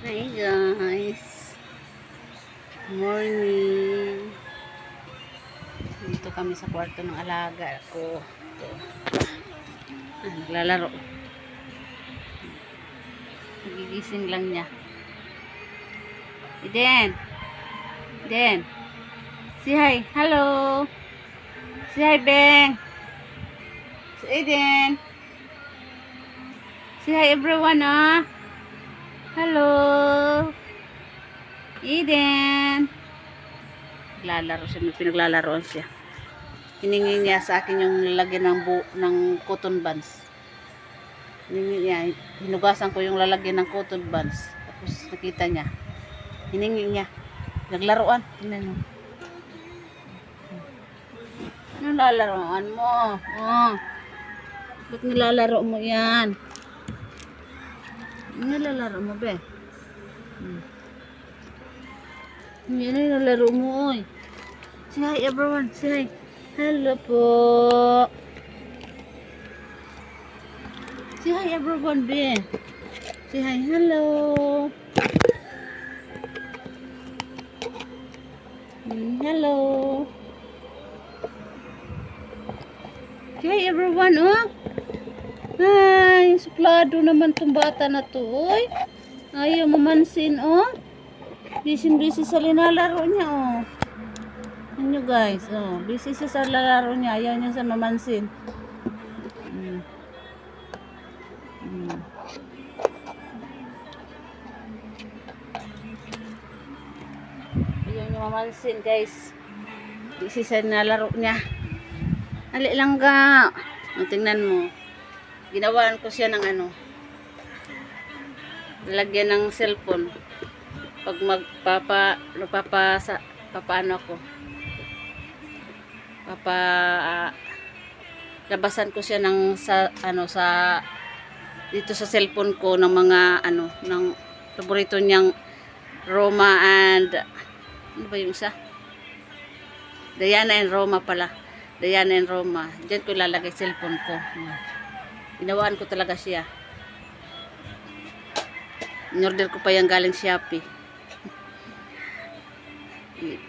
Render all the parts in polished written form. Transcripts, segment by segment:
Hi guys, morning. Dito kami sa kwarto ng alaga ko. Ito. Naglalaro. Nagigising lang niya. Eden, say hi, hello. Say hi, Beng. Si Eden. Say hi everyone, ah. Hello. Eden. Naglalaro siya, may pinaglalaroan siya. Hiningi niya sa akin yung lalagyan ng cotton buds. Hiningi niya, hinugasan ko yung lalagyan ng cotton buds. Tapos nakita niya, hiningi niya, naglaruan. Tingnan mo. Ano lalaroan mo? Oh. Ba't nilalaro mo yan? Ano nilalaro mo, be? Ano nilalaro mo, oy? Say hi everyone, say hi. Hello po. Say hi everyone, be. Say hi, hello. Hello. Say hi everyone, oh. Hi, suplado naman tong bata na to, oy. Ayaw mamansin, oh. Busy sa linalaro niya, oh. Ano guys, oh. Busy siya sa lalaro niya. Ayaw niya sa mamansin. Ayaw niya mamansin, guys. Busy sa linalaro niya. Ali lang ga. O, tingnan mo. Ginawaan ko siya ng ano. Lagyan ng cellphone. Pag papaano ako. Labasan ko siya ng dito sa cellphone ko ng mga ng paborito niyang Roma and ano ba yung isa? Diana and Roma pala. Diana and Roma. Diyan ko lalagay cellphone ko. Ginawaan ko talaga siya. In-order ko pa yung galing Shopee.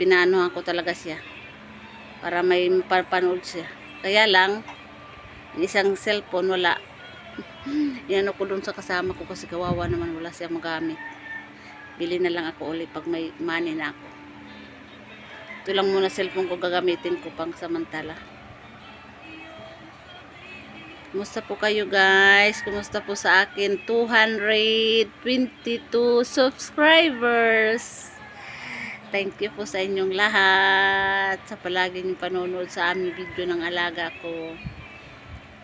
Pinaanohan ko talaga siya. Para may mapanood siya. Kaya lang, isang cellphone wala. Inano ko dun sa kasama ko kasi kawawa naman wala siyang magamit. Bili na lang ako ulit pag may money na ako. Ito lang muna cellphone ko gagamitin ko pang samantala. Kumusta po kayo guys? Kumusta po sa akin? 222 subscribers. Thank you po sa inyong lahat. Sa palagi niyong panonood sa aming video ng alaga ko.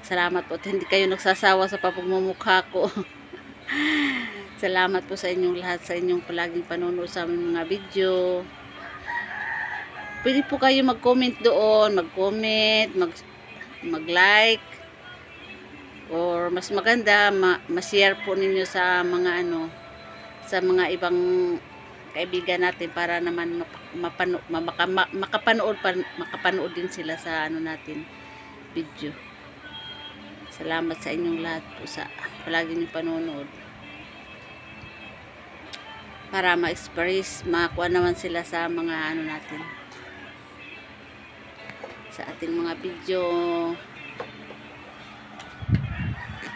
Salamat po at hindi kayo nagsasawa sa pagmumukha ko. Salamat po sa inyong lahat sa inyong palaging panonood sa aming mga video. Pwede po kayo mag-comment doon, mag-like, or mas maganda, ma-share po ninyo sa mga sa mga ibang kaibigan natin para naman makapanood din sila sa natin video. Salamat sa inyong lahat po sa palagi niyong panonood. Para ma-express, makakuha naman sila sa mga natin. Sa ating mga video.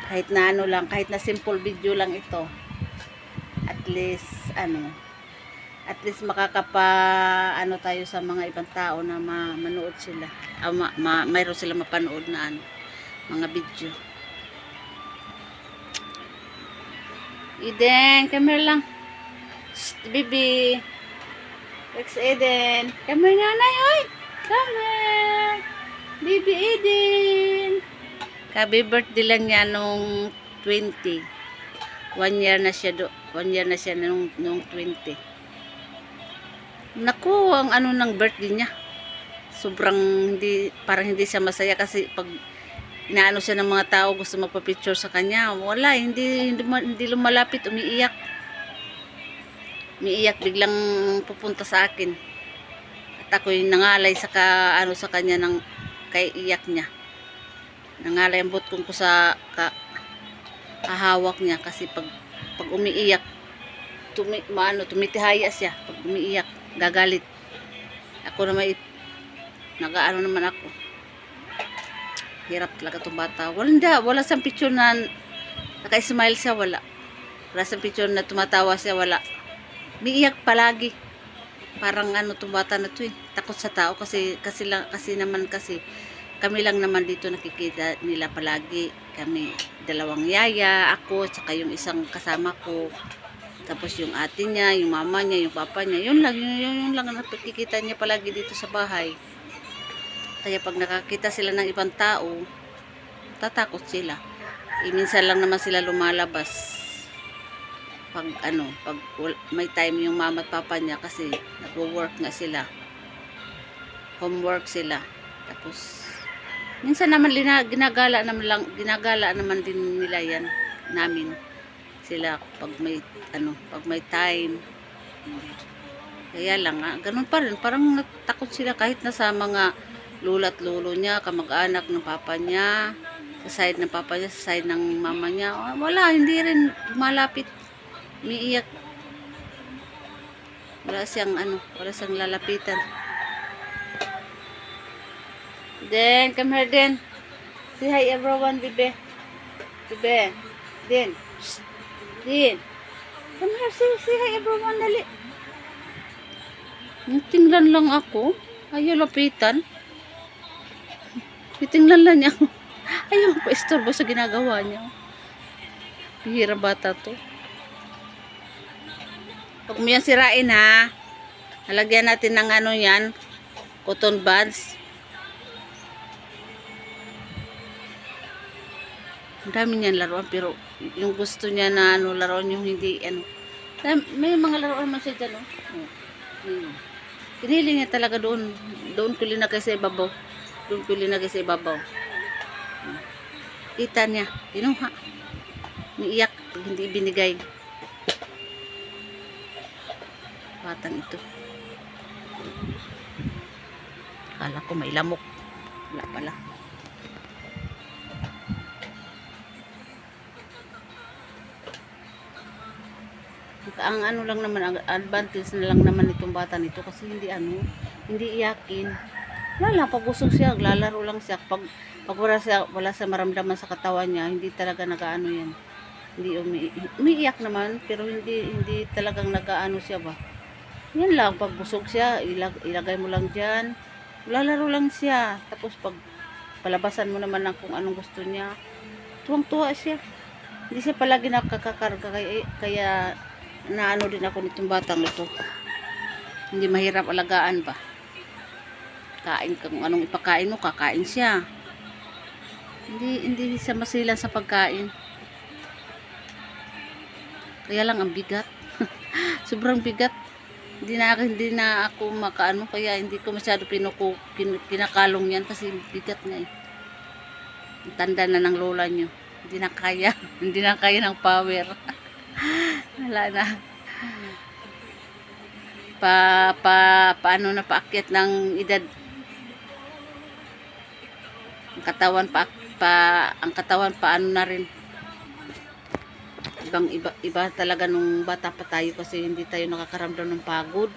Kahit na lang, kahit na simple video lang ito. At least tayo sa mga ibang tao na manood sila. Mayroon sila mapanood na mga video. Eden, come here lang. Shh, baby. Rex Eden. Come here, nanay, oy. Come here. Baby Eden. Happy birthday lang niya nung 20. 1 year na siya nung 20. Naku, ang ng birthday niya. Sobrang parang hindi siya masaya kasi pag inaano siya ng mga tao gusto magpa-picture sa kanya, wala, hindi lumalapit, umiiyak. Biglang pupunta sa akin. At ako'y nangalay sa kanya ng kay iyak niya. Nangalay ang butkong ko sa hahawak niya kasi pag umiiyak tumitihaya siya. Pag umiiyak, gagalit. Ako na may, nagaano naman ako. Hirap talaga itong bata. Wala siyang picture na naka-smile siya, wala. Wala siyang picture na tumatawa siya, wala. Umiiyak palagi. Parang itong bata na to eh. Takot sa tao kasi kami lang naman dito nakikita nila palagi. Kami, dalawang yaya, ako, tsaka yung isang kasama ko. Tapos yung ate niya, yung mama niya, yung papa niya. Yun lang ang nakikita niya palagi dito sa bahay. Kaya pag nakakita sila ng ibang tao, tatakot sila. Minsan lang naman sila lumalabas. Pag may time yung mama at papa niya kasi nagwo-work nga sila. Homework sila. Tapos minsan naman ginagala naman din nila yan namin sila pag may time. Kaya lang ganun pa rin, parang natakot sila kahit na sa mga lula at lolo niya, kamag-anak ng papa niya, sa side ng papa niya, sa side ng mama niya. Wala, hindi rin malapit. Umiiyak. Wala siyang lalapitan. Den, come here, Den. Say hi everyone, Bibe. Bibe. Den. Den. Come here, say hi everyone, dali. Tingnan lang ako. Ayaw lapitan. Tingnan lang niya ako. Ayaw ko istorbo sa ginagawa niya. Pihira bata to. Huwag mo yan sirain ha. Halagyan natin ng yan. Cotton buds. Ang dami niyan laruan pero yung gusto niya na laruan yung hindi may mga laruan man siya dyan Pinili niya talaga doon ko linagay sa ibabaw. Kita niya, kinuha. Niiyak pag hindi binigay. Batang ito. Akala ko may lamok. Wala pala. Ang lang naman, ang advantage na lang naman itong bata nito kasi hindi iyakin. Wala, pag busog siya, lalaro lang siya. Pag wala siya maramdaman sa katawan niya, hindi talaga yan. Hindi umiiyak naman, pero hindi talagang siya ba. Yan lang, pag busog siya, ilagay mo lang dyan. Lalaro lang siya. Tapos pag palabasan mo naman ng kung anong gusto niya, tuwang-tuwa siya. Hindi siya palagi nakakakarga, kaya din ako nitong batang ito. Hindi mahirap alagaan ba. Kain kung anong ipakain mo, kakain siya. Hindi siya masilan sa pagkain. Kaya lang ang bigat. Sobrang bigat. Hindi na ako kaya hindi ko masyado kinakalong yan kasi bigat nga eh. Tanda na ng lola nyo. Hindi na kaya. Hindi na kaya ng power. Wala na. Paano na paakyat ng edad. Ang katawan paano na rin. Iba talaga nung bata pa tayo kasi hindi tayo nakakaramdam ng pagod.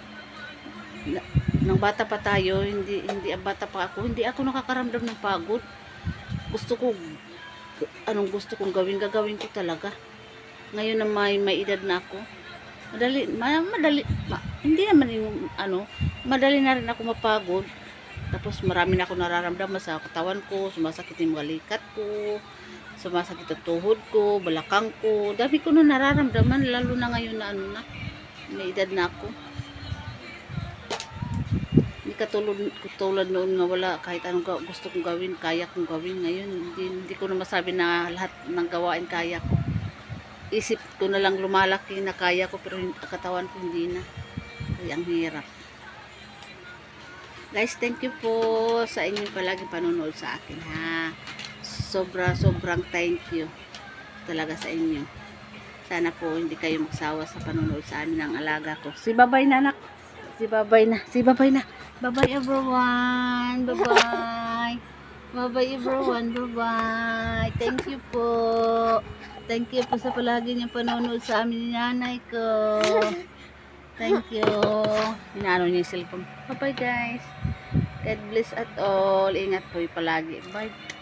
Nung bata pa tayo, hindi ang bata pa ako, hindi ako nakakaramdam ng pagod. Anong gusto kong gagawin ko talaga. Ngayon na may edad na ako, hindi naman yung madali na rin ako mapagod. Tapos marami na ako nararamdaman sa katawan ko, sumasakit yung mga likat ko, sumasakit ang tuhod ko, balakang ko. Dami ko na nararamdaman, lalo na ngayon na may edad na ako. Hindi katulad noon nga wala, kahit anong gusto kong gawin, kaya kong gawin. Ngayon, hindi ko na masabi na lahat ng gawain kaya ko. Isip ko na lang lumalaki na kaya ko, pero katawan ko hindi na. Kaya ang hirap. Guys, thank you po sa inyong palaging panonood sa akin ha. Sobrang thank you talaga sa inyo. Sana po hindi kayo magsawa sa panonood sa amin ng alaga ko. Si Babay na anak. Si Babay na. Bye everyone. Bye everyone. Bye. Thank you po. Thank you po sa palagi niyong panonood sa amin ni nanay ko. Thank you. Inaano niya yung cellphone. Bye-bye guys. God bless at all. Ingat po palagi. Bye.